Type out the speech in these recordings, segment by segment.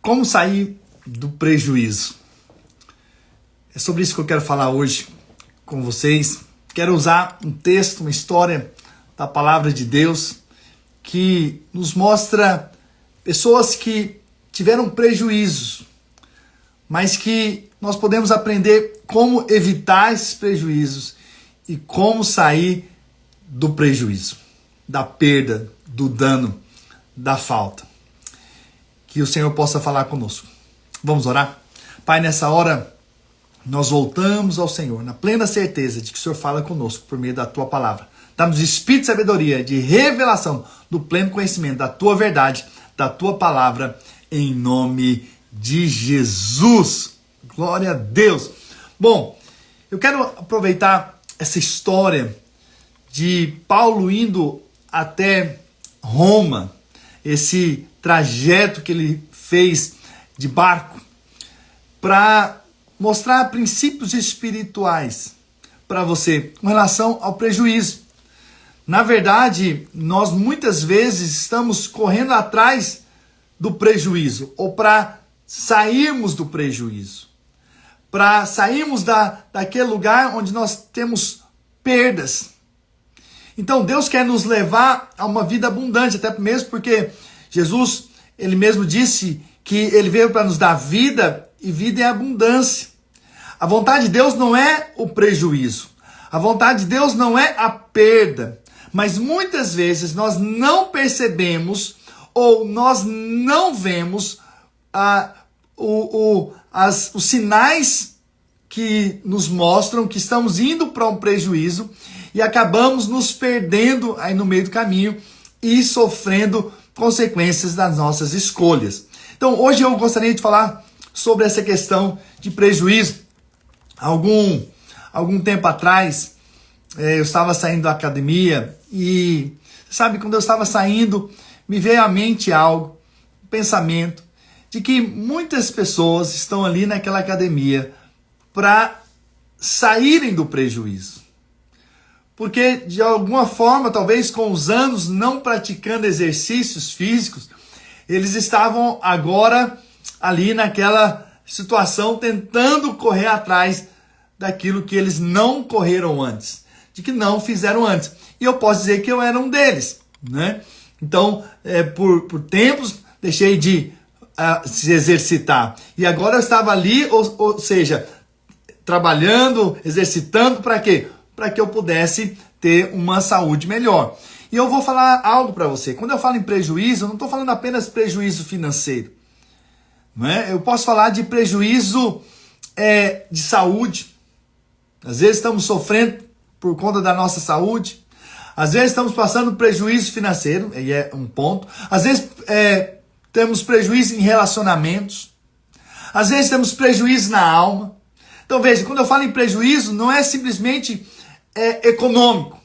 Como sair do prejuízo? É sobre isso que eu quero falar hoje com vocês. Quero usar um texto, uma história da palavra de Deus que nos mostra pessoas que tiveram prejuízos, mas que nós podemos aprender como evitar esses prejuízos e como sair do prejuízo, da perda, do dano, da falta. Que o Senhor possa falar conosco. Vamos orar? Pai, nessa hora nós voltamos ao Senhor, na plena certeza de que o Senhor fala conosco por meio da Tua palavra. Dá-nos espírito de sabedoria, de revelação, do pleno conhecimento da Tua verdade, da Tua palavra, em nome de Jesus. Glória a Deus. Bom, eu quero aproveitar essa história de Paulo indo até Roma, esse trajeto que ele fez de barco, para mostrar princípios espirituais para você com relação ao prejuízo. Na verdade, nós muitas vezes estamos correndo atrás do prejuízo, ou para sairmos do prejuízo, para sairmos daquele lugar onde nós temos perdas. Então Deus quer nos levar a uma vida abundante, até mesmo porque Jesus, ele mesmo disse que ele veio para nos dar vida e vida em abundância. A vontade de Deus não é o prejuízo. A vontade de Deus não é a perda. Mas muitas vezes nós não percebemos ou nós não vemos os sinais que nos mostram que estamos indo para um prejuízo e acabamos nos perdendo aí no meio do caminho e sofrendo consequências das nossas escolhas. Então hoje eu gostaria de falar sobre essa questão de prejuízo. Algum tempo atrás eu estava saindo da academia e sabe, quando eu estava saindo me veio à mente algo, um pensamento de que muitas pessoas estão ali naquela academia para saírem do prejuízo. Porque de alguma forma, talvez com os anos não praticando exercícios físicos, eles estavam agora ali naquela situação tentando correr atrás daquilo que eles não correram antes, de que não fizeram antes. E eu posso dizer que eu era um deles, né? Então, por tempos, deixei de se exercitar. E agora eu estava ali, ou seja, trabalhando, exercitando, para quê? Para que eu pudesse ter uma saúde melhor. E eu vou falar algo para você. Quando eu falo em prejuízo, eu não estou falando apenas prejuízo financeiro. Não é? Eu posso falar de prejuízo de saúde. Às vezes estamos sofrendo por conta da nossa saúde. Às vezes estamos passando prejuízo financeiro, aí é um ponto. Às vezes temos prejuízo em relacionamentos. Às vezes temos prejuízo na alma. Então veja, quando eu falo em prejuízo, não é simplesmente econômico.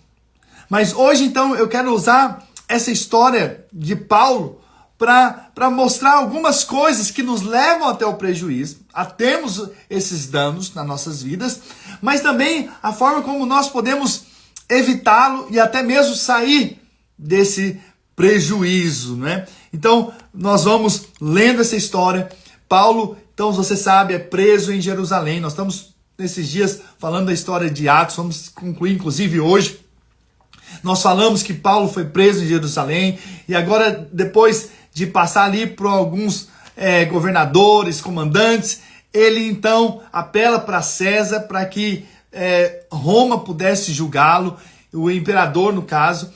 Mas hoje então eu quero usar essa história de Paulo para mostrar algumas coisas que nos levam até o prejuízo, a termos esses danos nas nossas vidas, mas também a forma como nós podemos evitá-lo e até mesmo sair desse prejuízo, né? Então, nós vamos lendo essa história. Paulo, então você sabe, é preso em Jerusalém. Nós estamos nesses dias falando da história de Atos, vamos concluir inclusive hoje. Nós falamos que Paulo foi preso em Jerusalém e agora, depois de passar ali por alguns governadores, comandantes, ele então apela para César para que Roma pudesse julgá-lo, o imperador, no caso,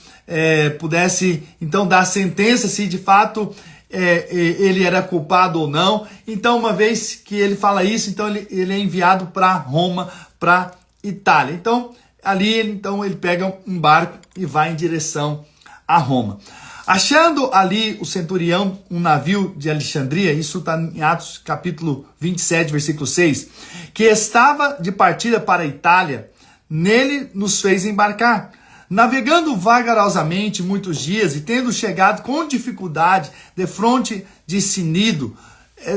pudesse então dar sentença se de fato ele era culpado ou não. Então, uma vez que ele fala isso, então ele é enviado para Roma, para Itália. Então, ali ele pega um barco e vai em direção a Roma. Achando ali o centurião um navio de Alexandria, isso está em Atos capítulo 27, versículo 6, que estava de partida para a Itália, nele nos fez embarcar. Navegando vagarosamente muitos dias e tendo chegado com dificuldade defronte de Cnido,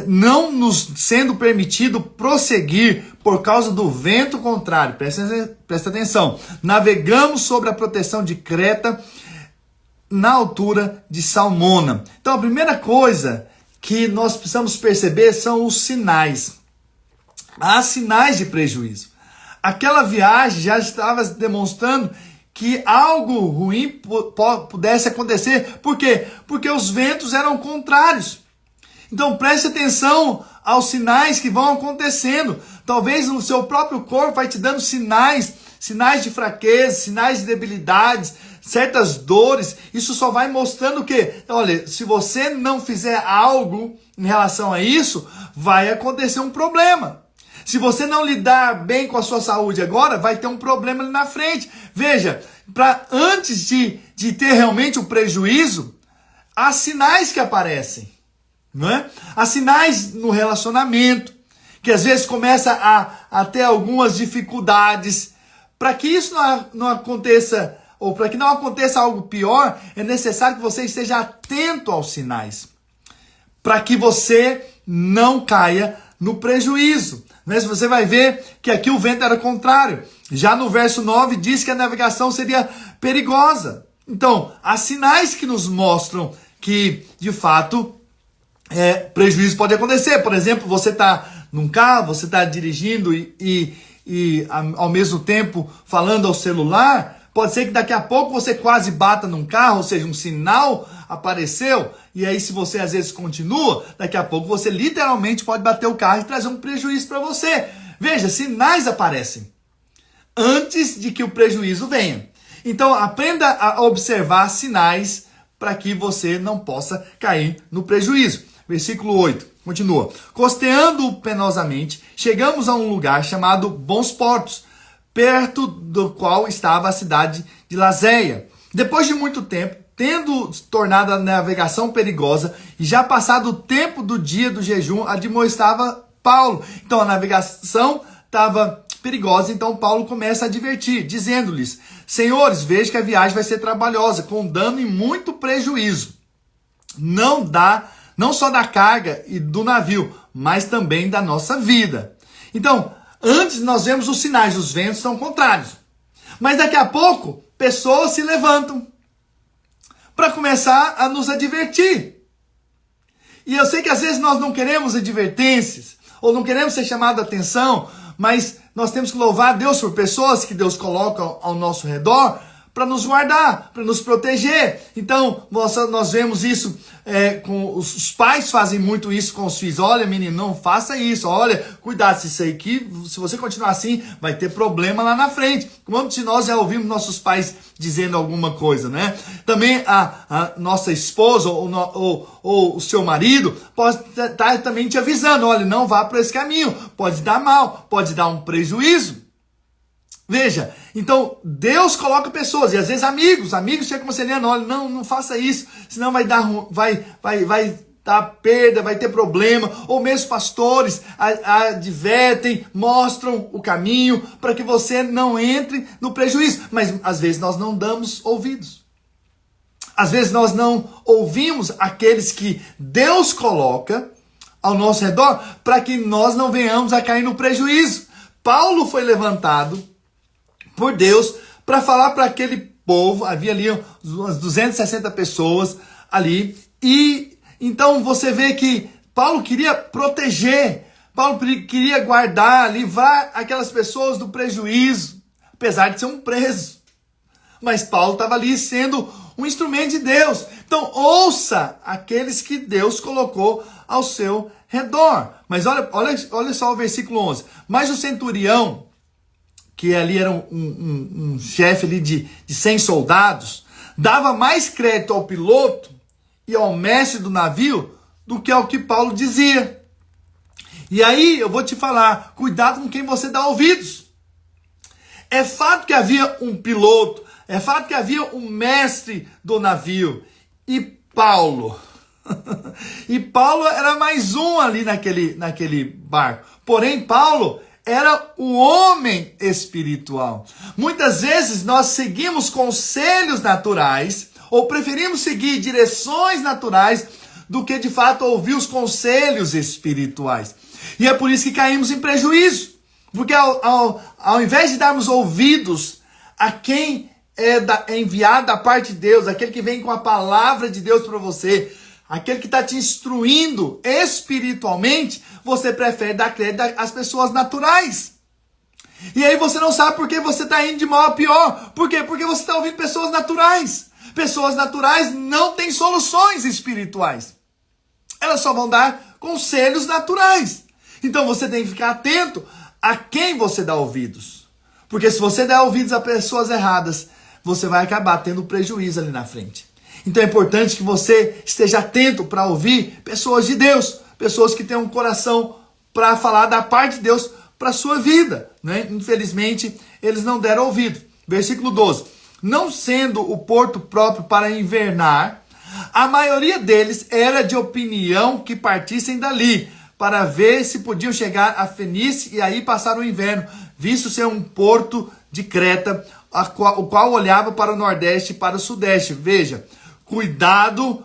não nos sendo permitido prosseguir por causa do vento contrário, presta atenção, navegamos sobre a proteção de Creta, na altura de Salmona. Então a primeira coisa que nós precisamos perceber são os sinais. Há sinais de prejuízo. Aquela viagem já estava demonstrando que algo ruim pudesse acontecer. Por quê? Porque os ventos eram contrários. Então preste atenção aos sinais que vão acontecendo. Talvez no seu próprio corpo vai te dando sinais de fraqueza, sinais de debilidades, certas dores. Isso só vai mostrando que, olha, se você não fizer algo em relação a isso, vai acontecer um problema. Se você não lidar bem com a sua saúde agora, vai ter um problema ali na frente. Veja, antes de ter realmente o prejuízo, há sinais que aparecem, não é? Há sinais no relacionamento, que às vezes começa a ter algumas dificuldades. Para que isso não aconteça, ou para que não aconteça algo pior, é necessário que você esteja atento aos sinais, para que você não caia no prejuízo. Mas você vai ver que aqui o vento era contrário. Já no verso 9 diz que a navegação seria perigosa. Então, há sinais que nos mostram que, de fato, prejuízo pode acontecer. Por exemplo, você está num carro, você está dirigindo e ao mesmo tempo falando ao celular. Pode ser que daqui a pouco você quase bata num carro, ou seja, um sinal apareceu, e aí se você às vezes continua, daqui a pouco você literalmente pode bater o carro e trazer um prejuízo para você. Veja, sinais aparecem antes de que o prejuízo venha. Então aprenda a observar sinais para que você não possa cair no prejuízo. Versículo 8, continua. Costeando penosamente, chegamos a um lugar chamado Bons Portos, perto do qual estava a cidade de Lazéia. Depois de muito tempo, tendo tornado a navegação perigosa e já passado o tempo do dia do jejum, admoestava Paulo. Então a navegação estava perigosa, então Paulo começa a advertir, dizendo-lhes: senhores, vejo que a viagem vai ser trabalhosa, com dano e muito prejuízo. Não só da carga e do navio, mas também da nossa vida. Então, antes nós vemos os sinais, os ventos são contrários. Mas daqui a pouco, pessoas se levantam para começar a nos advertir. E eu sei que às vezes nós não queremos advertências, ou não queremos ser chamados a atenção, mas nós temos que louvar a Deus por pessoas que Deus coloca ao nosso redor para nos guardar, para nos proteger. Então, nós vemos isso, com os pais fazem muito isso com os filhos. Olha, menino, não faça isso. Olha, cuidado, se você continuar assim, vai ter problema lá na frente. Quantos de nós já ouvimos nossos pais dizendo alguma coisa, né? Também a nossa esposa ou o seu marido pode estar também te avisando. Olha, não vá por esse caminho. Pode dar mal, pode dar um prejuízo. Veja, então Deus coloca pessoas, e às vezes amigos chegam aconselhando: olha, não faça isso, senão vai dar perda, vai ter problema. Ou mesmo pastores advertem, mostram o caminho para que você não entre no prejuízo. Mas às vezes nós não damos ouvidos. Às vezes nós não ouvimos aqueles que Deus coloca ao nosso redor para que nós não venhamos a cair no prejuízo. Paulo foi levantado por Deus para falar para aquele povo. Havia ali umas 260 pessoas ali, e então você vê que Paulo queria proteger, Paulo queria guardar, livrar aquelas pessoas do prejuízo, apesar de ser um preso. Mas Paulo estava ali sendo um instrumento de Deus. Então ouça aqueles que Deus colocou ao seu redor. Mas olha só o versículo 11. Mas o centurião, que ali era um chefe ali de 100 soldados, dava mais crédito ao piloto e ao mestre do navio do que ao que Paulo dizia. E aí eu vou te falar, cuidado com quem você dá ouvidos. É fato que havia um piloto, é fato que havia um mestre do navio, e Paulo era mais um ali naquele barco. Porém, Paulo era o homem espiritual. Muitas vezes nós seguimos conselhos naturais, ou preferimos seguir direções naturais, do que de fato ouvir os conselhos espirituais. E é por isso que caímos em prejuízo. Porque ao invés de darmos ouvidos a quem é enviado da parte de Deus, aquele que vem com a palavra de Deus para você, aquele que está te instruindo espiritualmente, você prefere dar crédito às pessoas naturais. E aí você não sabe por que você está indo de mal a pior. Por quê? Porque você está ouvindo pessoas naturais. Pessoas naturais não têm soluções espirituais. Elas só vão dar conselhos naturais. Então você tem que ficar atento a quem você dá ouvidos. Porque se você der ouvidos a pessoas erradas, você vai acabar tendo prejuízo ali na frente. Então é importante que você esteja atento para ouvir pessoas de Deus. Pessoas que têm um coração para falar da parte de Deus para a sua vida, né? Infelizmente, eles não deram ouvido. Versículo 12. Não sendo o porto próprio para invernar, a maioria deles era de opinião que partissem dali, para ver se podiam chegar a Fenícia e aí passar o inverno, visto ser um porto de Creta, o qual olhava para o nordeste e para o sudeste. Veja, cuidado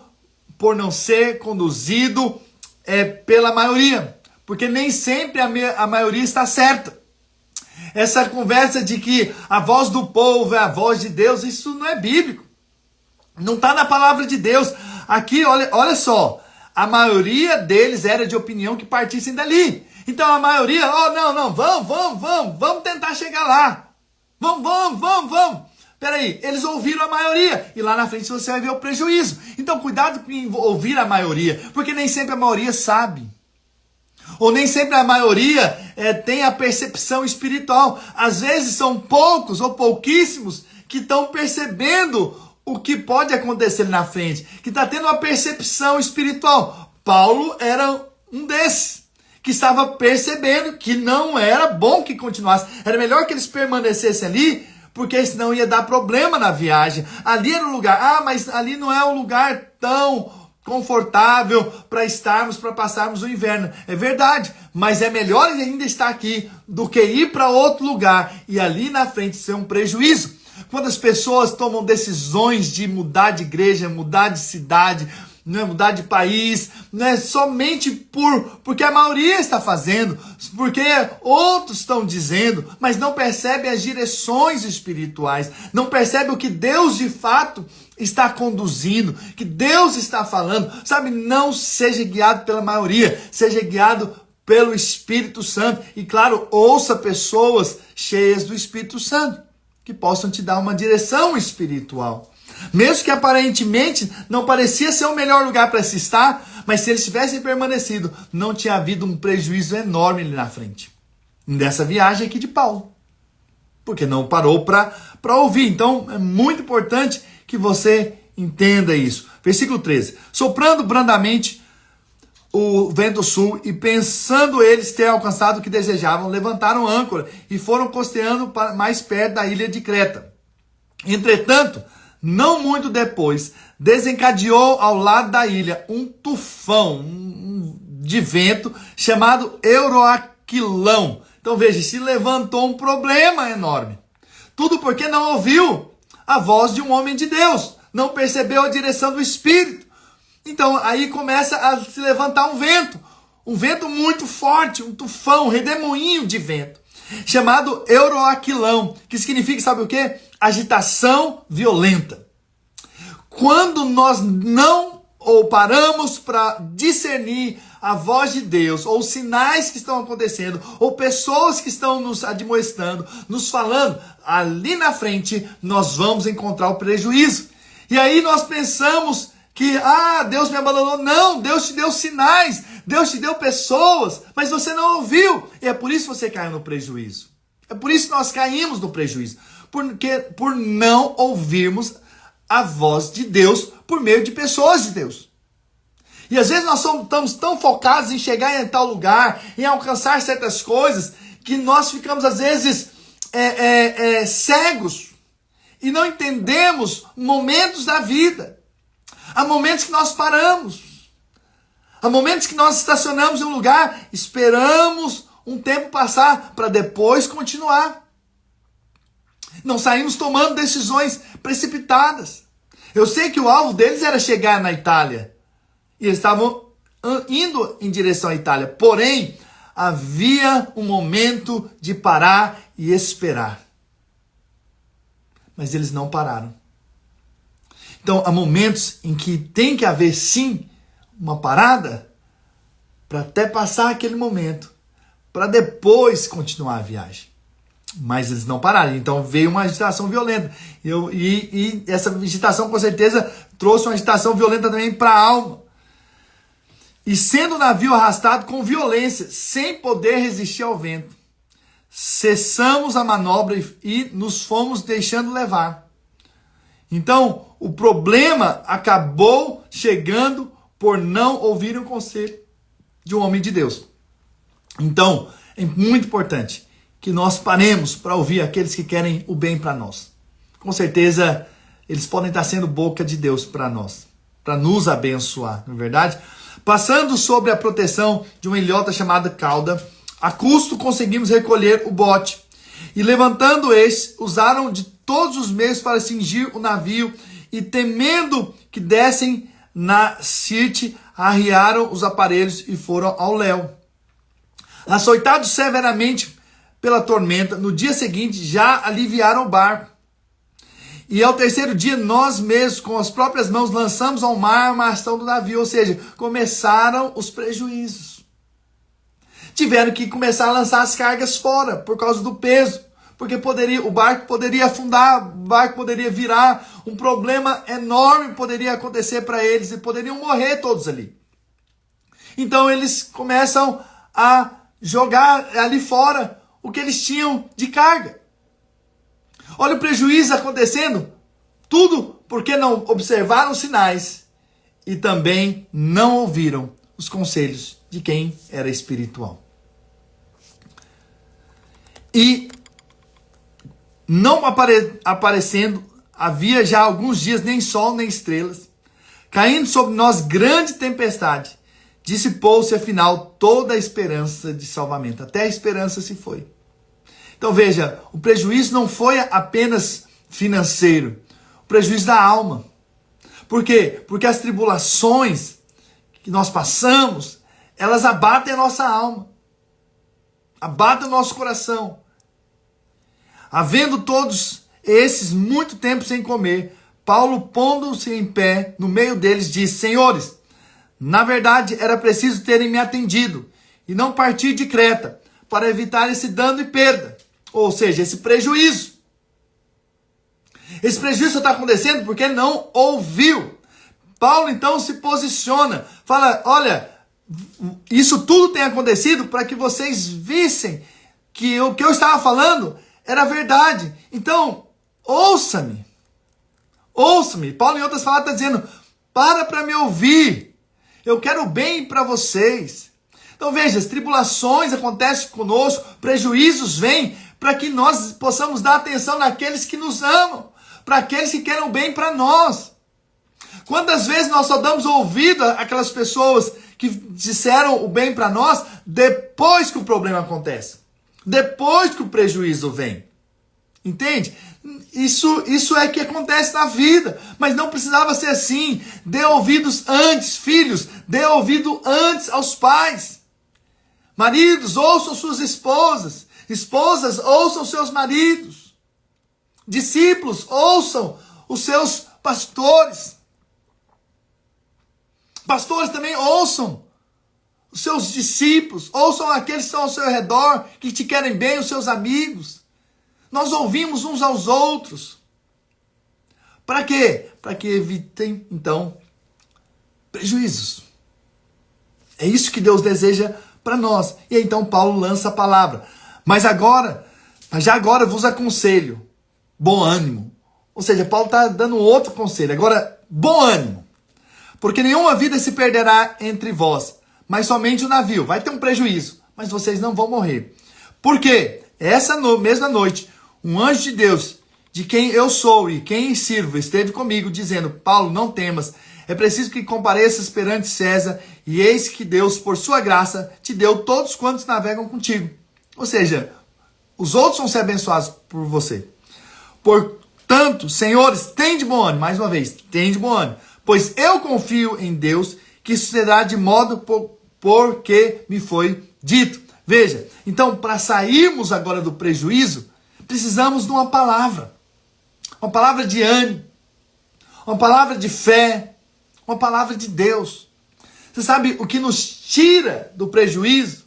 por não ser conduzido pela maioria, porque nem sempre a maioria está certa. Essa conversa de que a voz do povo é a voz de Deus, isso não é bíblico. Não está na palavra de Deus. Aqui, olha só, a maioria deles era de opinião que partissem dali. Então a maioria, vamos tentar chegar lá. Vamos. Peraí, eles ouviram a maioria. E lá na frente você vai ver o prejuízo. Então cuidado com ouvir a maioria, porque nem sempre a maioria sabe. Ou nem sempre a maioria tem a percepção espiritual. Às vezes são poucos ou pouquíssimos que estão percebendo o que pode acontecer na frente, que está tendo uma percepção espiritual. Paulo era um desses, que estava percebendo que não era bom que continuasse. Era melhor que eles permanecessem ali, porque senão ia dar problema na viagem. Ali era um lugar, mas ali não é um lugar tão confortável para passarmos o inverno. É verdade, mas é melhor ainda estar aqui do que ir para outro lugar e ali na frente ser um prejuízo. Quando as pessoas tomam decisões de mudar de igreja, mudar de cidade, mudar de país, não é somente porque a maioria está fazendo, porque outros estão dizendo, mas não percebem as direções espirituais, não percebem o que Deus de fato está conduzindo, que Deus está falando. Sabe, não seja guiado pela maioria, seja guiado pelo Espírito Santo. E claro, ouça pessoas cheias do Espírito Santo, que possam te dar uma direção espiritual. Mesmo que aparentemente não parecia ser o melhor lugar para se estar, mas se eles tivessem permanecido, não tinha havido um prejuízo enorme ali na frente. Dessa viagem aqui de Paulo. Porque não parou para ouvir. Então é muito importante que você entenda isso. Versículo 13. Soprando brandamente o vento sul e pensando eles ter alcançado o que desejavam, levantaram âncora e foram costeando mais perto da ilha de Creta. Entretanto, não muito depois, desencadeou ao lado da ilha um tufão de vento chamado Euroaquilão. Então veja, se levantou um problema enorme. Tudo porque não ouviu a voz de um homem de Deus, não percebeu a direção do Espírito. Então aí começa a se levantar um vento muito forte, um tufão, um redemoinho de vento, chamado Euroaquilão, que significa, sabe o quê? Agitação violenta. Quando nós não paramos para discernir a voz de Deus, ou sinais que estão acontecendo, ou pessoas que estão nos admoestando, nos falando, ali na frente nós vamos encontrar o prejuízo. E aí nós pensamos que, Deus me abandonou. Não, Deus te deu sinais, Deus te deu pessoas, mas você não ouviu. E é por isso que você caiu no prejuízo. É por isso que nós caímos no prejuízo. Por não ouvirmos a voz de Deus por meio de pessoas de Deus. E às vezes nós estamos tão focados em chegar em tal lugar, em alcançar certas coisas, que nós ficamos às vezes cegos e não entendemos momentos da vida. Há momentos que nós paramos. Há momentos que nós estacionamos em um lugar, esperamos um tempo passar para depois continuar. Não saímos tomando decisões precipitadas. Eu sei que o alvo deles era chegar na Itália. E eles estavam indo em direção à Itália. Porém, havia um momento de parar e esperar. Mas eles não pararam. Então, há momentos em que tem que haver, sim, uma parada para até passar aquele momento, para depois continuar a viagem. Mas eles não pararam, então veio uma agitação violenta. E essa agitação com certeza trouxe uma agitação violenta também para a alma. E sendo o navio arrastado com violência, sem poder resistir ao vento, cessamos a manobra e nos fomos deixando levar. Então, o problema acabou chegando por não ouvir o conselho de um homem de Deus. Então, é muito importante que nós paremos para ouvir aqueles que querem o bem para nós. Com certeza, eles podem estar sendo boca de Deus para nós, para nos abençoar, não é verdade? Passando sobre a proteção de uma ilhota chamada cauda, a custo conseguimos recolher o bote. E levantando este, usaram de todos os meios para cingir o navio e temendo que dessem na Sirte, arriaram os aparelhos e foram ao léu. Açoitados severamente pela tormenta, no dia seguinte já aliviaram o barco. E ao terceiro dia, nós mesmos, com as próprias mãos, lançamos ao mar a armação do navio. Ou seja, começaram os prejuízos. Tiveram que começar a lançar as cargas fora, por causa do peso. Porque o barco poderia afundar, o barco poderia virar. Um problema enorme poderia acontecer para eles e poderiam morrer todos ali. Então eles começam a jogar ali fora o que eles tinham de carga. Olha o prejuízo acontecendo, tudo porque não observaram os sinais e também não ouviram os conselhos de quem era espiritual. E não aparecendo, havia já alguns dias nem sol nem estrelas, caindo sobre nós grande tempestade, dissipou-se afinal toda a esperança de salvamento, até a esperança se foi. Então veja, o prejuízo não foi apenas financeiro, o prejuízo da alma. Por quê? Porque as tribulações que nós passamos, elas abatem a nossa alma, abatem o nosso coração. Havendo todos esses muito tempo sem comer, Paulo, pondo-se em pé no meio deles, disse: Senhores, na verdade era preciso terem me atendido e não partir de Creta, para evitar esse dano e perda. Ou seja, esse prejuízo. Esse prejuízo está acontecendo porque não ouviu. Paulo então se posiciona, fala: olha, isso tudo tem acontecido para que vocês vissem que o que eu estava falando era verdade. Então, ouça-me. Ouça-me. Paulo, em outras palavras, está dizendo: para me ouvir. Eu quero o bem para vocês. Então veja, as tribulações acontecem conosco, prejuízos vêm para que nós possamos dar atenção naqueles que nos amam, para aqueles que querem o bem para nós. Quantas vezes nós só damos ouvido àquelas pessoas que disseram o bem para nós depois que o problema acontece, depois que o prejuízo vem. Entende? Isso é que acontece na vida, mas não precisava ser assim. Dê ouvidos antes, filhos, dê ouvido antes aos pais. Maridos, ouçam suas esposas. Esposas, ouçam seus maridos. Discípulos, ouçam os seus pastores. Pastores também ouçam os seus discípulos. Ouçam aqueles que estão ao seu redor, que te querem bem, os seus amigos. Nós ouvimos uns aos outros. Para quê? Para que evitem, então, prejuízos. É isso que Deus deseja para nós. E então Paulo lança a palavra. Mas já agora vos aconselho, bom ânimo. Ou seja, Paulo está dando outro conselho. Agora, bom ânimo. Porque nenhuma vida se perderá entre vós, mas somente o navio. Vai ter um prejuízo, mas vocês não vão morrer. Por quê? Essa mesma noite, um anjo de Deus, de quem eu sou e quem sirvo, esteve comigo, dizendo: Paulo, não temas, é preciso que compareças perante César, e eis que Deus, por sua graça, te deu todos quantos navegam contigo. Ou seja, os outros vão ser abençoados por você. Portanto, senhores, tende bom ânimo, mais uma vez, tende bom ânimo, pois eu confio em Deus, que sucederá de modo porque me foi dito. Veja, então, para sairmos agora do prejuízo, precisamos de uma palavra de ânimo, uma palavra de fé, uma palavra de Deus. Você sabe o que nos tira do prejuízo?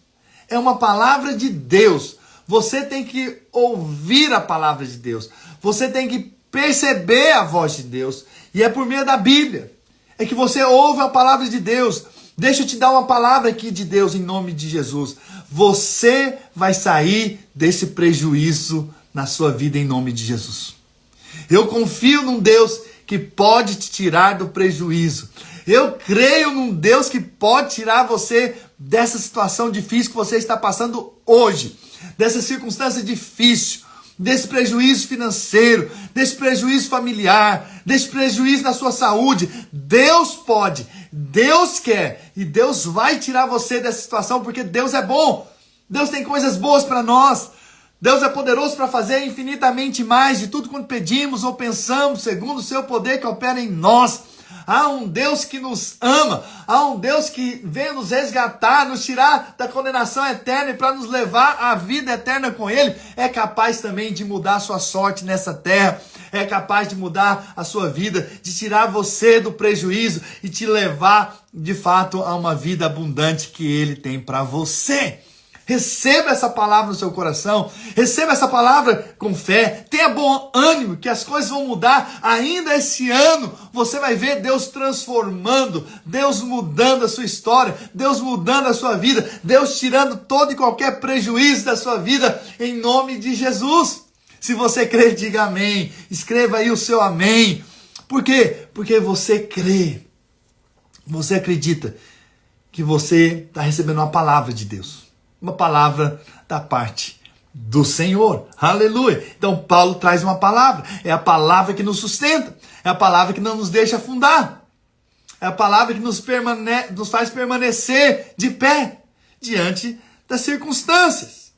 É uma palavra de Deus. Você tem que ouvir a palavra de Deus. Você tem que perceber a voz de Deus. E é por meio da Bíblia. É que você ouve a palavra de Deus. Deixa eu te dar uma palavra aqui de Deus em nome de Jesus. Você vai sair desse prejuízo na sua vida em nome de Jesus. Eu confio num Deus que pode te tirar do prejuízo. Eu creio num Deus que pode tirar você dessa situação difícil que você está passando hoje. Dessa circunstância difícil. Desse prejuízo financeiro, desse prejuízo familiar, desse prejuízo na sua saúde. Deus pode, Deus quer e Deus vai tirar você dessa situação porque Deus é bom. Deus tem coisas boas para nós. Deus é poderoso para fazer infinitamente mais de tudo quanto pedimos ou pensamos, segundo o seu poder que opera em nós. Há um Deus que nos ama, há um Deus que veio nos resgatar, nos tirar da condenação eterna e para nos levar à vida eterna com Ele. É capaz também de mudar a sua sorte nessa terra, é capaz de mudar a sua vida, de tirar você do prejuízo e te levar de fato a uma vida abundante que Ele tem para você. Receba essa palavra no seu coração, receba essa palavra com fé, tenha bom ânimo que as coisas vão mudar ainda esse ano. Você vai ver Deus transformando, Deus mudando a sua história, Deus mudando a sua vida, Deus tirando todo e qualquer prejuízo da sua vida em nome de Jesus. Se você crê, diga amém, escreva aí o seu amém. Por quê? Porque você crê, você acredita que você está recebendo uma palavra de Deus. Uma palavra da parte do Senhor. Aleluia. Então Paulo traz uma palavra. É a palavra que nos sustenta. É a palavra que não nos deixa afundar. É a palavra que nos faz permanecer de pé diante das circunstâncias.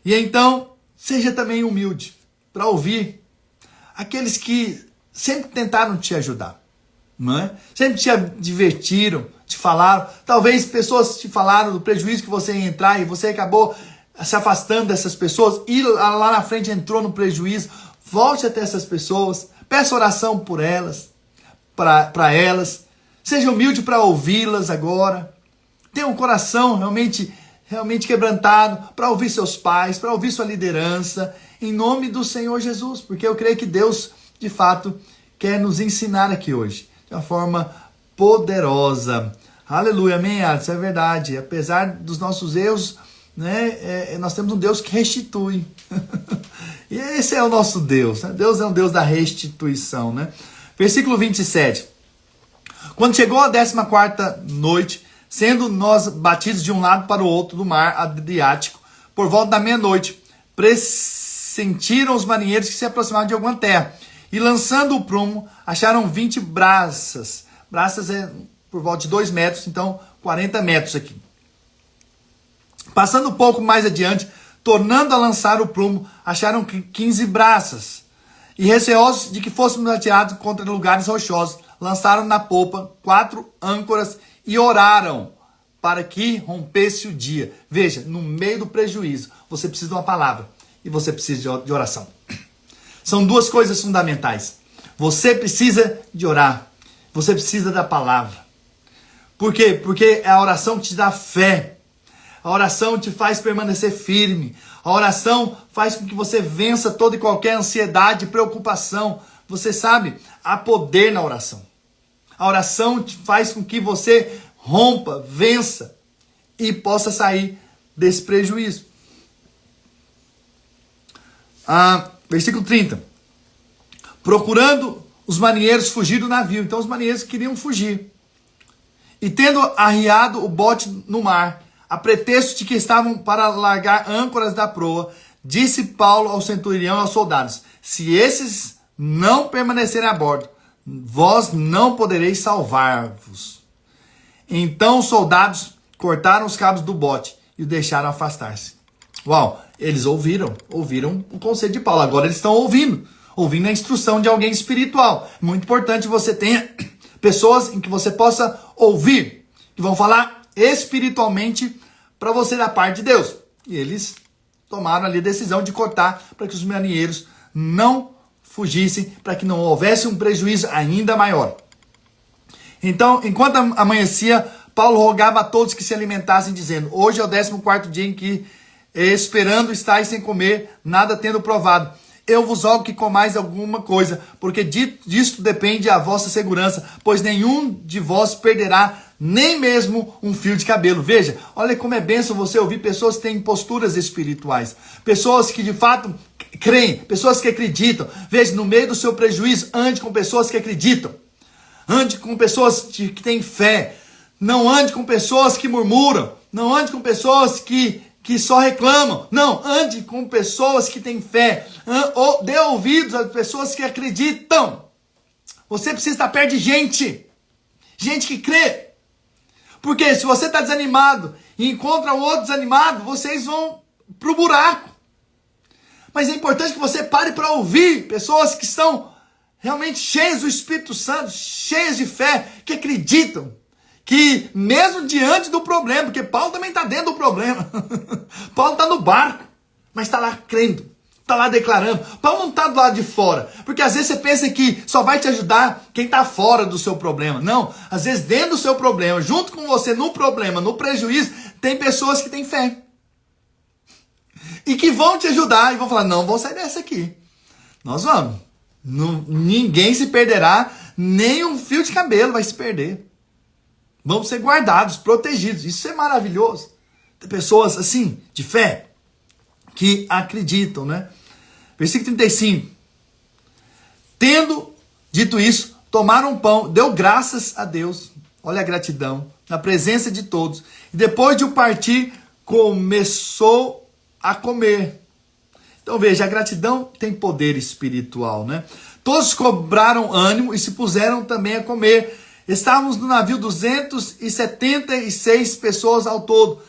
E então, seja também humilde para ouvir aqueles que sempre tentaram te ajudar. Não é? Sempre te divertiram, te falaram, talvez pessoas te falaram do prejuízo que você ia entrar e você acabou se afastando dessas pessoas e lá na frente entrou no prejuízo. Volte até essas pessoas, peça oração por elas, para elas, seja humilde para ouvi-las agora, tenha um coração realmente quebrantado para ouvir seus pais, para ouvir sua liderança, em nome do Senhor Jesus, porque eu creio que Deus de fato quer nos ensinar aqui hoje de uma forma poderosa. Aleluia, amém, isso é verdade. Apesar dos nossos erros, né, nós temos um Deus que restitui. E esse é o nosso Deus. Né? Deus é um Deus da restituição. Né? Versículo 27. Quando chegou a 14ª noite, sendo nós batidos de um lado para o outro do mar Adriático, por volta da meia-noite, pressentiram os marinheiros que se aproximavam de alguma terra. E lançando o prumo, acharam 20 braças. Braças é por volta de 2 metros, então 40 metros aqui. Passando um pouco mais adiante, tornando a lançar o prumo, acharam 15 braças. E receosos de que fôssemos atirados contra lugares rochosos, lançaram na popa 4 âncoras e oraram para que rompesse o dia. Veja, no meio do prejuízo, você precisa de uma palavra e você precisa de oração. São 2 coisas fundamentais. Você precisa de orar. Você precisa da palavra. Por quê? Porque é a oração que te dá fé. A oração te faz permanecer firme. A oração faz com que você vença toda e qualquer ansiedade e preocupação. Você sabe, há poder na oração. A oração te faz com que você rompa, vença e possa sair desse prejuízo. Versículo 30. Procurando os marinheiros fugir do navio. Então os marinheiros queriam fugir. E tendo arriado o bote no mar, a pretexto de que estavam para largar âncoras da proa, disse Paulo ao centurião e aos soldados: se esses não permanecerem a bordo, vós não podereis salvar-vos. Então os soldados cortaram os cabos do bote e o deixaram afastar-se. Uau, eles ouviram o conselho de Paulo. Agora eles estão ouvindo a instrução de alguém espiritual. Muito importante você tenha pessoas em que você possa ouvir, que vão falar espiritualmente para você da parte de Deus. E eles tomaram ali a decisão de cortar para que os marinheiros não fugissem, para que não houvesse um prejuízo ainda maior. Então, enquanto amanhecia, Paulo rogava a todos que se alimentassem, dizendo: hoje é o 14º dia em que, esperando estáis sem comer, nada tendo provado. Eu vos rogo que comais alguma coisa, porque disto depende a vossa segurança, pois nenhum de vós perderá nem mesmo um fio de cabelo. Veja, olha como é bênção você ouvir pessoas que têm posturas espirituais, pessoas que de fato creem, pessoas que acreditam. Veja, no meio do seu prejuízo, ande com pessoas que acreditam, ande com pessoas que têm fé, não ande com pessoas que murmuram, não ande com pessoas que só reclamam. Não, ande com pessoas que têm fé. Dê ouvidos às pessoas que acreditam. Você precisa estar perto de gente que crê. Porque se você está desanimado e encontra um outro desanimado, vocês vão pro buraco. Mas é importante que você pare para ouvir pessoas que estão realmente cheias do Espírito Santo, cheias de fé, que acreditam. Que mesmo diante do problema, porque Paulo também está dentro do problema. Paulo está no barco, mas está lá crendo, está lá declarando. Paulo não está do lado de fora, porque às vezes você pensa que só vai te ajudar quem está fora do seu problema. Não, às vezes dentro do seu problema, junto com você no problema, no prejuízo, tem pessoas que têm fé. E que vão te ajudar e vão falar: não, vamos sair dessa aqui. Nós vamos. Ninguém se perderá, nem um fio de cabelo vai se perder. Vamos ser guardados, protegidos. Isso é maravilhoso. Tem pessoas assim, de fé, que acreditam, né? Versículo 35. Tendo dito isso, tomaram um pão, deu graças a Deus. Olha a gratidão, na presença de todos. E depois de o partir, começou a comer. Então veja, a gratidão tem poder espiritual, né? Todos cobraram ânimo e se puseram também a comer. Estávamos no navio 276 pessoas ao todo.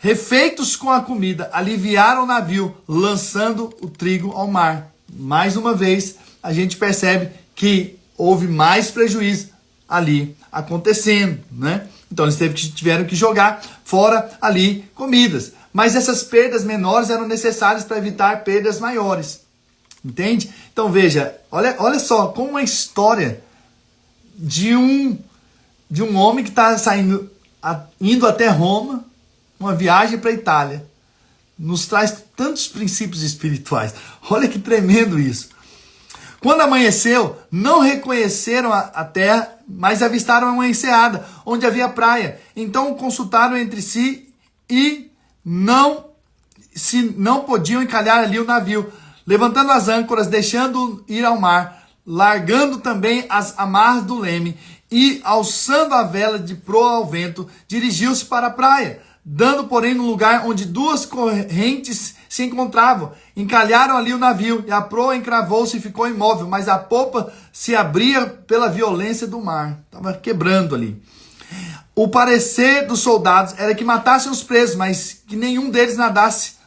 Refeitos com a comida, aliviaram o navio, lançando o trigo ao mar. Mais uma vez, a gente percebe que houve mais prejuízo ali acontecendo, né? Então eles tiveram que jogar fora ali comidas. Mas essas perdas menores eram necessárias para evitar perdas maiores. Entende? Então veja, olha só como uma história de um homem que está indo até Roma, uma viagem para a Itália, nos traz tantos princípios espirituais. Olha que tremendo isso. Quando amanheceu, não reconheceram a terra, mas avistaram uma enseada, onde havia praia. Então consultaram entre si e não podiam encalhar ali o navio, levantando as âncoras, deixando ir ao mar, largando também as amarras do leme e, alçando a vela de proa ao vento, dirigiu-se para a praia, dando, porém, no lugar onde duas correntes se encontravam. Encalharam ali o navio, e a proa encravou-se e ficou imóvel, mas a popa se abria pela violência do mar. Estava quebrando ali. O parecer dos soldados era que matassem os presos, mas que nenhum deles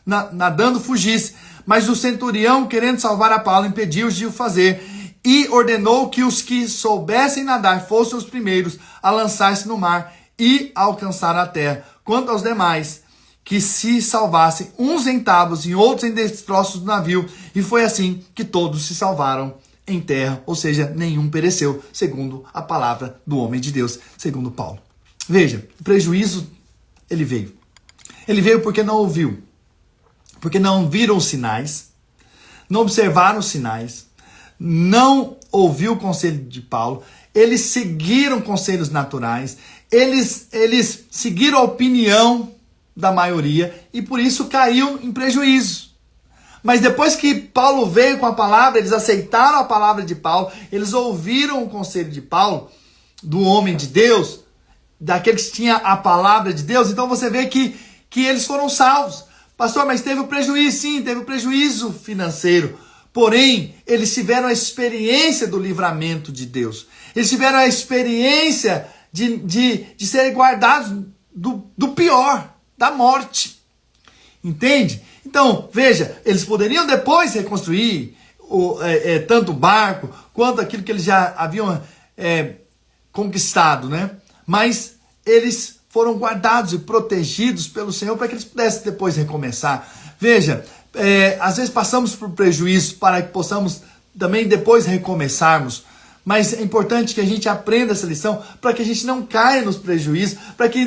nadando fugisse. Mas o centurião, querendo salvar a Paulo, impediu-os de o fazer e ordenou que os que soubessem nadar fossem os primeiros a lançar-se no mar e alcançar a terra. Quanto aos demais, que se salvassem, uns em tábuas e outros em destroços do navio. E foi assim que todos se salvaram em terra, ou seja, nenhum pereceu, segundo a palavra do homem de Deus, segundo Paulo. Veja, o prejuízo, ele veio. Ele veio porque não ouviu, porque não viram os sinais, não observaram os sinais, não ouviu o conselho de Paulo, eles seguiram conselhos naturais, eles seguiram a opinião da maioria e por isso caiu em prejuízo. Mas depois que Paulo veio com a palavra, eles aceitaram a palavra de Paulo, eles ouviram o conselho de Paulo, do homem de Deus, daquele que tinha a palavra de Deus. Então você vê que eles foram salvos. Pastor, mas teve o prejuízo? Sim, teve o prejuízo financeiro. Porém, eles tiveram a experiência do livramento de Deus. Eles tiveram a experiência de serem guardados do pior, da morte. Entende? Então, veja, eles poderiam depois reconstruir tanto o barco, quanto aquilo que eles já haviam conquistado, né? Mas eles foram guardados e protegidos pelo Senhor para que eles pudessem depois recomeçar. Veja, às vezes passamos por prejuízo para que possamos também depois recomeçarmos. Mas é importante que a gente aprenda essa lição para que a gente não caia nos prejuízos, para que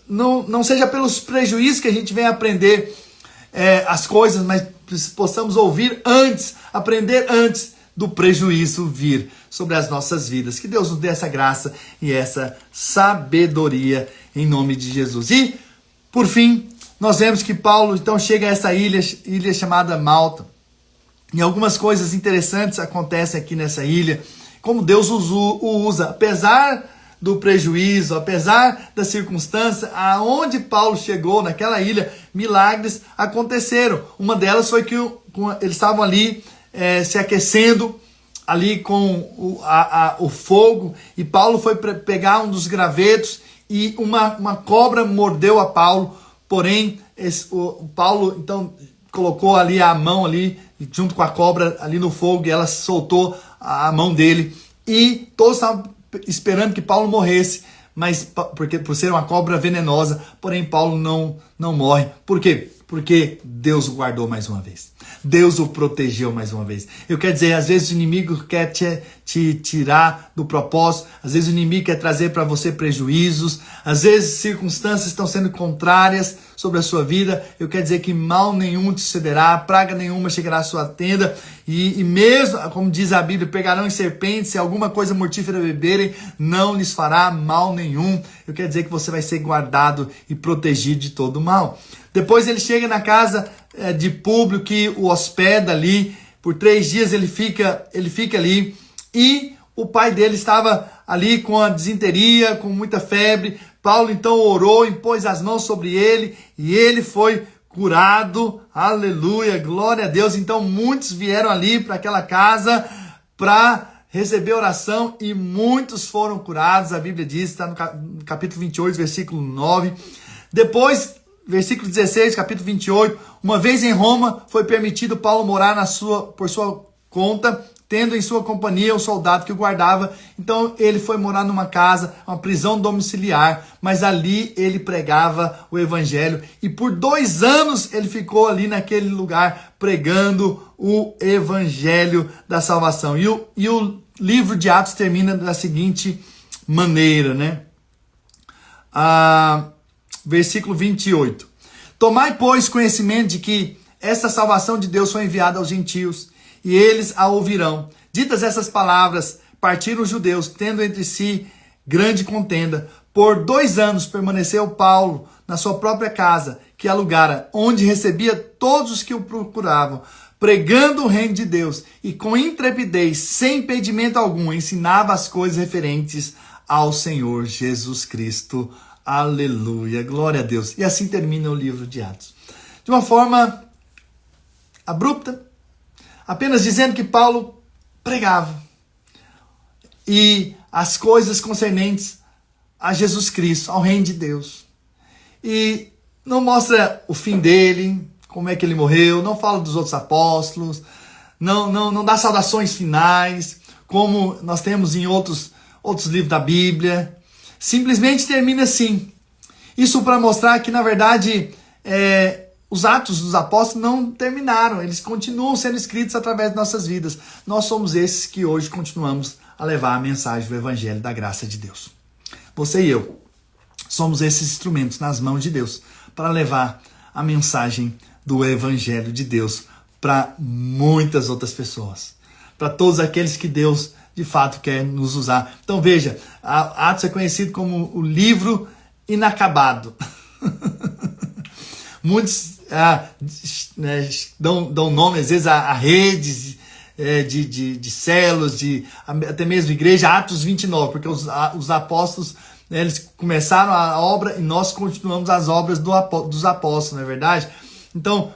não seja pelos prejuízos que a gente venha aprender as coisas, mas possamos ouvir antes, aprender antes do prejuízo vir sobre as nossas vidas. Que Deus nos dê essa graça e essa sabedoria em nome de Jesus. E, por fim, nós vemos que Paulo então chega a essa ilha chamada Malta. E algumas coisas interessantes acontecem aqui nessa ilha, como Deus o usa, apesar do prejuízo, apesar da circunstância, aonde Paulo chegou, naquela ilha, milagres aconteceram. Uma delas foi que eles estavam ali se aquecendo, ali com o fogo, e Paulo foi pegar um dos gravetos, e uma cobra mordeu a Paulo, porém, Paulo, então, colocou ali a mão ali, junto com a cobra ali no fogo, e ela soltou a mão dele, e todos estavam esperando que Paulo morresse, mas por ser uma cobra venenosa, porém Paulo não morre. Por quê? Porque Deus o guardou mais uma vez. Deus o protegeu mais uma vez. Eu quero dizer, às vezes o inimigo quer te tirar do propósito, às vezes o inimigo quer trazer para você prejuízos, às vezes circunstâncias estão sendo contrárias sobre a sua vida. Eu quero dizer que mal nenhum te sucederá, praga nenhuma chegará à sua tenda, e mesmo, como diz a Bíblia, pegarão em serpentes, se alguma coisa mortífera beberem, não lhes fará mal nenhum. Eu quero dizer que você vai ser guardado e protegido de todo mal. Depois ele chega na casa de Públio, que o hospeda ali. Por 3 dias ele fica ali. E o pai dele estava ali com a disenteria, com muita febre. Paulo então orou, impôs as mãos sobre ele e ele foi curado. Aleluia, glória a Deus. Então muitos vieram ali para aquela casa para receber oração e muitos foram curados. A Bíblia diz, está no capítulo 28, versículo 9. Depois, versículo 16, capítulo 28, uma vez em Roma, foi permitido Paulo morar por sua conta, tendo em sua companhia um soldado que o guardava. Então ele foi morar numa casa, uma prisão domiciliar, mas ali ele pregava o evangelho, e por 2 anos ele ficou ali naquele lugar pregando o evangelho da salvação. E o livro de Atos termina da seguinte maneira, né? Versículo 28. Tomai, pois, conhecimento de que esta salvação de Deus foi enviada aos gentios, e eles a ouvirão. Ditas essas palavras, partiram os judeus, tendo entre si grande contenda. Por 2 anos permaneceu Paulo na sua própria casa, que alugara, onde recebia todos os que o procuravam, pregando o reino de Deus, e com intrepidez, sem impedimento algum, ensinava as coisas referentes ao Senhor Jesus Cristo. Aleluia, glória a Deus. E assim termina o livro de Atos. De uma forma abrupta, apenas dizendo que Paulo pregava. E as coisas concernentes a Jesus Cristo, ao reino de Deus. E não mostra o fim dele, como é que ele morreu, não fala dos outros apóstolos, não dá saudações finais, como nós temos em outros livros da Bíblia. Simplesmente termina assim. Isso para mostrar que, na verdade, os atos dos apóstolos não terminaram. Eles continuam sendo escritos através de nossas vidas. Nós somos esses que hoje continuamos a levar a mensagem do Evangelho da graça de Deus. Você e eu somos esses instrumentos nas mãos de Deus para levar a mensagem do Evangelho de Deus para muitas outras pessoas. Para todos aqueles que Deus de fato quer nos usar. Então veja, Atos é conhecido como o livro inacabado. Muitos dão nome às vezes a redes de células, até mesmo igreja, Atos 29, porque os apóstolos, eles começaram a obra e nós continuamos as obras dos apóstolos, não é verdade? Então,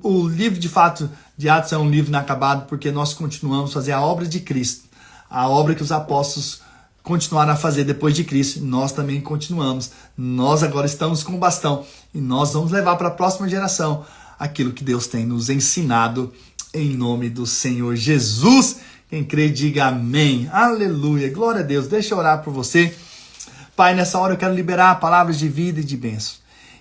o livro de fato de Atos é um livro inacabado porque nós continuamos a fazer a obra de Cristo. A obra que os apóstolos continuaram a fazer depois de Cristo, nós também continuamos. Nós agora estamos com o bastão e nós vamos levar para a próxima geração aquilo que Deus tem nos ensinado em nome do Senhor Jesus. Quem crê, diga amém. Aleluia, glória a Deus. Deixa eu orar por você. Pai, nessa hora eu quero liberar palavras de vida e de bênção.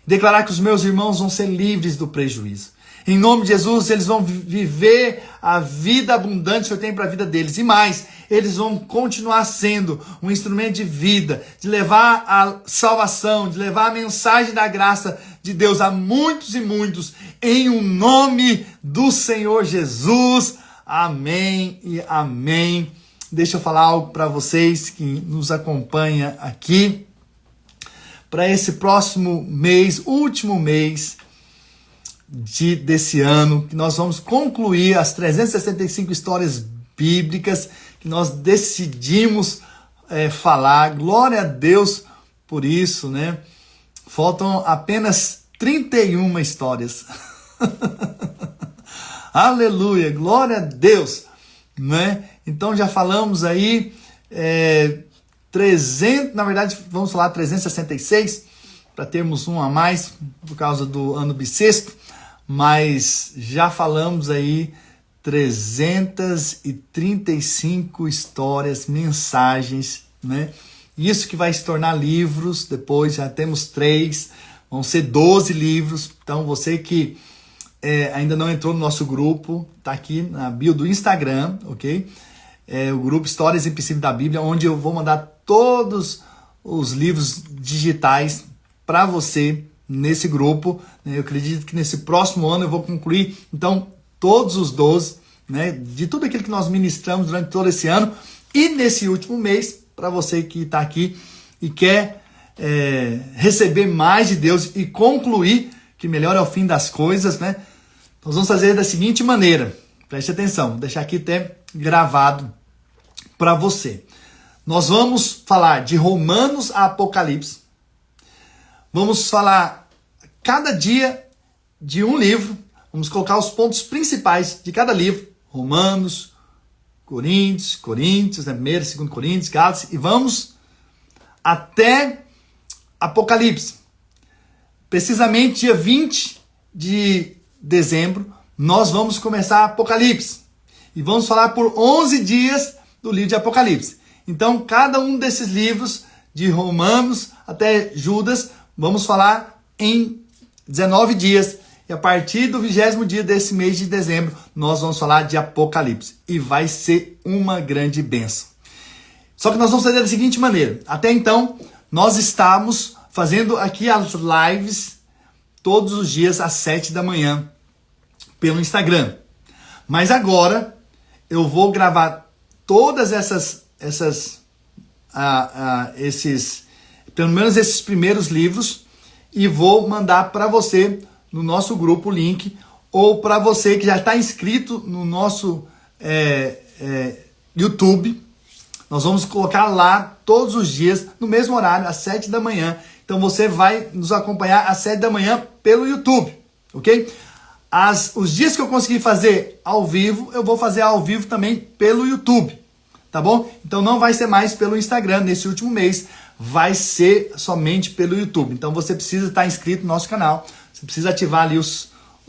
Declarar que os meus irmãos vão ser livres do prejuízo. Em nome de Jesus, eles vão viver a vida abundante que o Senhor tem para a vida deles. E mais, eles vão continuar sendo um instrumento de vida, de levar a salvação, de levar a mensagem da graça de Deus a muitos e muitos, em o nome do Senhor Jesus. Amém e amém. Deixa eu falar algo para vocês que nos acompanham aqui. Para esse próximo mês, último mês desse ano, que nós vamos concluir as 365 histórias bíblicas que nós decidimos falar. Glória a Deus por isso, né? Faltam apenas 31 histórias. Aleluia, glória a Deus, né? Então já falamos aí 300, na verdade vamos falar 366, para termos um a mais por causa do ano bissexto, mas já falamos aí 335 histórias, mensagens, né? Isso que vai se tornar livros, depois já temos 3, vão ser 12 livros. Então você que ainda não entrou no nosso grupo, tá aqui na bio do Instagram, ok? O grupo Histórias em Princípio da Bíblia, onde eu vou mandar todos os livros digitais para você nesse grupo. Eu acredito que nesse próximo ano eu vou concluir, então, todos os 12, né, de tudo aquilo que nós ministramos durante todo esse ano. E nesse último mês, para você que está aqui e quer receber mais de Deus e concluir que melhor é o fim das coisas, né? Nós vamos fazer da seguinte maneira, preste atenção, vou deixar aqui até gravado para você. Nós vamos falar de Romanos a Apocalipse, vamos falar cada dia de um livro, vamos colocar os pontos principais de cada livro, Romanos, Coríntios, né? 1º, 2º Coríntios, Gálatas, e vamos até Apocalipse. Precisamente dia 20 de dezembro, nós vamos começar Apocalipse. E vamos falar por 11 dias do livro de Apocalipse. Então, cada um desses livros, de Romanos até Judas, vamos falar em 19 dias. E a partir do 20º dia desse mês de dezembro, nós vamos falar de Apocalipse. E vai ser uma grande bênção. Só que nós vamos fazer da seguinte maneira. Até então, nós estamos fazendo aqui as lives todos os dias às 7 da manhã pelo Instagram. Mas agora eu vou gravar todas pelo menos esses primeiros livros, e vou mandar para você no nosso grupo o link, ou para você que já está inscrito no nosso YouTube. Nós vamos colocar lá todos os dias, no mesmo horário, às 7 da manhã. Então você vai nos acompanhar às 7 da manhã pelo YouTube, ok? Os dias que eu conseguir fazer ao vivo, eu vou fazer ao vivo também pelo YouTube, tá bom? Então não vai ser mais pelo Instagram nesse último mês, vai ser somente pelo YouTube. Então você precisa estar inscrito no nosso canal, você precisa ativar ali o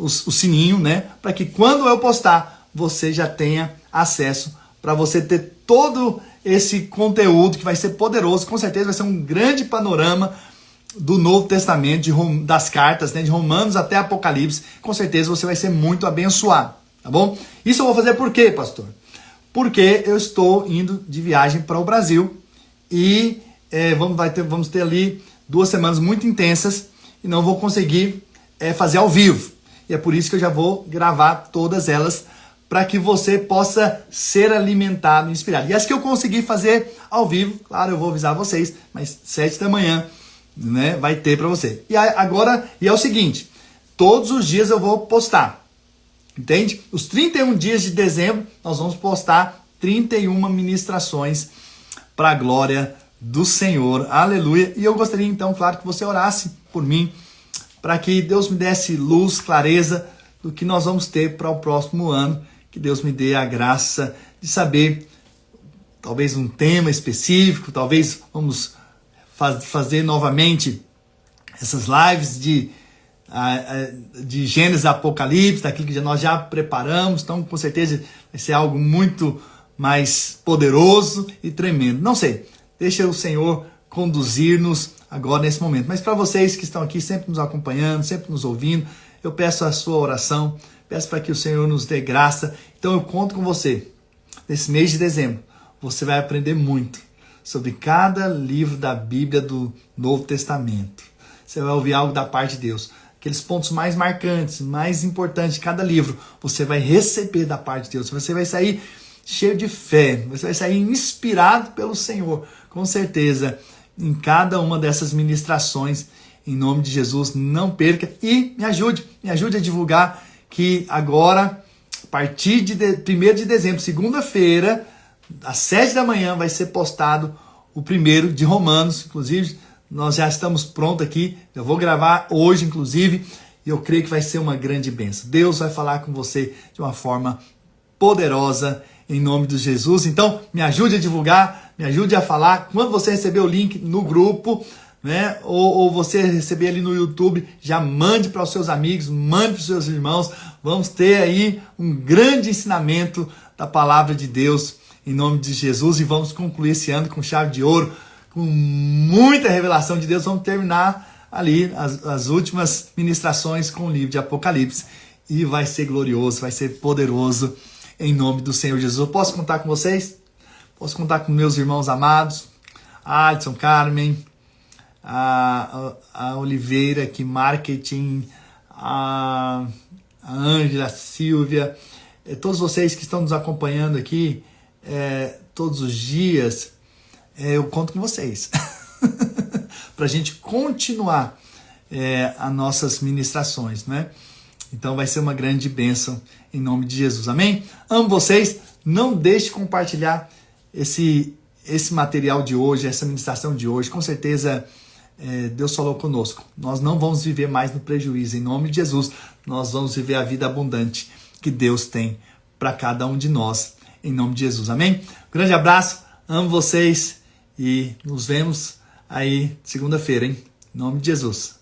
sininho, né? Para que quando eu postar, você já tenha acesso, para você ter todo esse conteúdo que vai ser poderoso. Com certeza vai ser um grande panorama do Novo Testamento, das cartas, né, de Romanos até Apocalipse. Com certeza você vai ser muito abençoado, tá bom? Isso eu vou fazer por quê, pastor? Porque eu estou indo de viagem para o Brasil e vamos ter ali 2 semanas muito intensas e não vou conseguir fazer ao vivo. E é por isso que eu já vou gravar todas elas, para que você possa ser alimentado e inspirado. E as que eu conseguir fazer ao vivo, claro, eu vou avisar vocês, mas 7 da manhã, né, vai ter para você. E agora, é o seguinte, todos os dias eu vou postar, entende? Os 31 dias de dezembro, nós vamos postar 31 ministrações para a glória do Senhor, aleluia. E eu gostaria então, claro, que você orasse por mim, para que Deus me desse luz, clareza do que nós vamos ter para o próximo ano, que Deus me dê a graça de saber, talvez um tema específico, talvez vamos fazer novamente essas lives de Gênesis, Apocalipse, daquilo que nós já preparamos. Então, com certeza, vai ser algo muito mais poderoso e tremendo. Não sei, deixa o Senhor conduzir-nos agora nesse momento. Mas para vocês que estão aqui sempre nos acompanhando, sempre nos ouvindo, eu peço a sua oração, peço para que o Senhor nos dê graça. Então eu conto com você. Nesse mês de dezembro, você vai aprender muito sobre cada livro da Bíblia do Novo Testamento. Você vai ouvir algo da parte de Deus. Aqueles pontos mais marcantes, mais importantes de cada livro, você vai receber da parte de Deus. Você vai sair cheio de fé, você vai sair inspirado pelo Senhor, com certeza, em cada uma dessas ministrações. Em nome de Jesus, não perca e me ajude a divulgar que agora, a partir de 1º de dezembro, segunda-feira, às 7 da manhã, vai ser postado o primeiro de Romanos. Inclusive, nós já estamos prontos aqui, eu vou gravar hoje, inclusive, e eu creio que vai ser uma grande bênção. Deus vai falar com você de uma forma poderosa, em nome de Jesus. Então, me ajude a divulgar, me ajude a falar. Quando você receber o link no grupo, né, ou você receber ali no YouTube, já mande para os seus amigos, mande para os seus irmãos. Vamos ter aí um grande ensinamento da palavra de Deus, em nome de Jesus, e vamos concluir esse ano com chave de ouro, com muita revelação de Deus. Vamos terminar ali as últimas ministrações com o livro de Apocalipse, e vai ser glorioso, vai ser poderoso, em nome do Senhor Jesus. Eu posso contar com vocês? Posso contar com meus irmãos amados, a Adson, Carmen, a Oliveira, aqui, marketing, a Ângela, a Silvia, todos vocês que estão nos acompanhando aqui, todos os dias, eu conto com vocês, para a gente continuar as nossas ministrações, né? Então vai ser uma grande bênção, em nome de Jesus, amém? Amo vocês, não deixe de compartilhar esse material de hoje, essa ministração de hoje. Com certeza Deus falou conosco, nós não vamos viver mais no prejuízo, em nome de Jesus, nós vamos viver a vida abundante que Deus tem para cada um de nós, em nome de Jesus, amém? Grande abraço, amo vocês e nos vemos aí segunda-feira, hein? Em nome de Jesus.